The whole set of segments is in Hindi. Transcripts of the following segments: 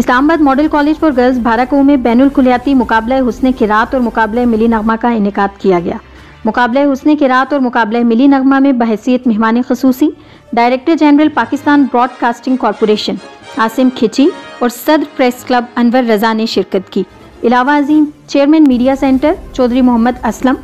Islamabad model college for girls Bharakahu में बैनुल कुलियाती मुकाबला हुस्न किरात और मुकाबला मिली नगमा का इनेकाद किया गया। मुकाबला हुस्न किरात और मुकाबला मिली नगमा में बहैसियत मेहमान खसूसी director general Pakistan broadcasting corporation Asim Khichi और सदर प्रेस क्लब अनवर रजा ने शिरकत की। इलावा Azeem chairman media center Chaudhry Mohammad Aslam,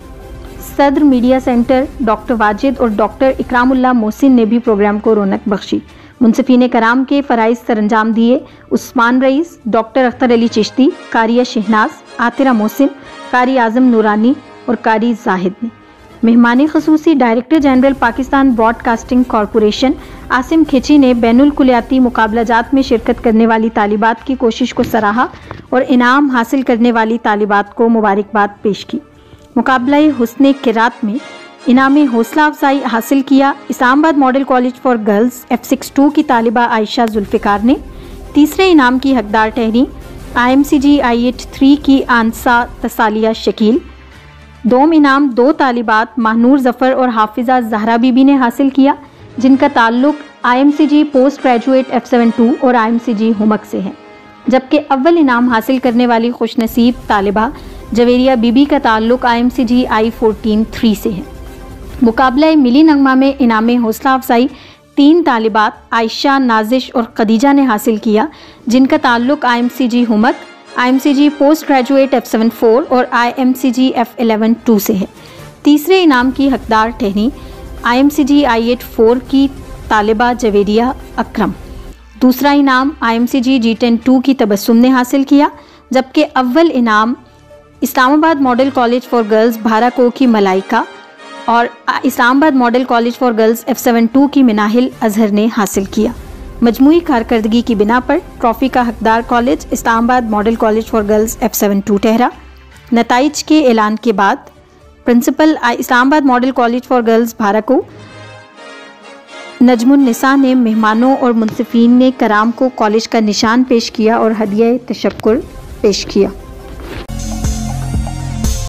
सदर मीडिया सेंटर डॉक्टर वाजिद और डॉक्टर इकरामुल्लाह मोहसिन ने भी प्रोग्राम को रौनक बख्शी। मुंसिफीन कराम के फ़राइज़ सरअंजाम दिए उस्मान रईस, डॉक्टर अख्तर अली चिश्ती, कारिया शहनाज, आतिरा मोहसिन, कारी आज़म नूरानी और कारी जाहिद ने। मेहमान खसूसी director general Pakistan broadcasting corporation Asim Khichi ने बैनुल कुलियाती मुकाबलाजात में शिरकत करने वाली तालिबात की कोशिश को सराहा और इनाम हासिल करने वाली तालिबात को मुबारकबाद पेश की। मुकाबला हुस्न किरात में इनाम हौसला अफजाई हासिल किया Islamabad model college for girls F62 की तालिबा आयशा जुल्फ़िकार ने। तीसरे इनाम की हकदार ठहरी IMCG I83 की आंसा तसालिया शकील। दोम इनाम दो तालिबात महनूर ज़फ़र और हाफिज़ा ज़हरा बीबी ने हासिल किया, जिनका ताल्लुक़ IMCG पोस्ट ग्रेजुएट F72 और IMCG हुमक से है, जबकि अव्वल इनाम हासिल करने वाली खुशनसीब तालिबा जवेरिया बीबी का ताल्लुक़ IMCG I14 3 से है। मुकाबला मिली नगमा में इनाम हौसला अफजाई तीन तालिबात आयशा, नाजिश और खदीजा ने हासिल किया, जिनका ताल्लुक़ IMCG हुमक, IMCG post graduate F74 और IMCG F11 2 से है। तीसरे इनाम की हकदार ठहरी IMCG I84 की तालिबा जवेरिया अकरम। दूसरा इनाम IMCG G10 2 की तबस्सुम ने हासिल किया, जबकि अव्वल इनाम Islamabad model college for girls Bharakahu की मलाइका और Islamabad model college for girls F72 की मिनाहिल अजहर ने हासिल किया। मजमूई कारकर्दगी की बिना पर ट्रॉफ़ी का हकदार college Islamabad model college for girls F72 ठहरा। नताइज के ऐलान के बाद principal Islamabad model college for girls Bharakahu Najmun Nisa ने मेहमानों और मुंसिफीन ने कराम को कॉलेज का निशान पेश किया और हदिया तशक्कुर पेश किया।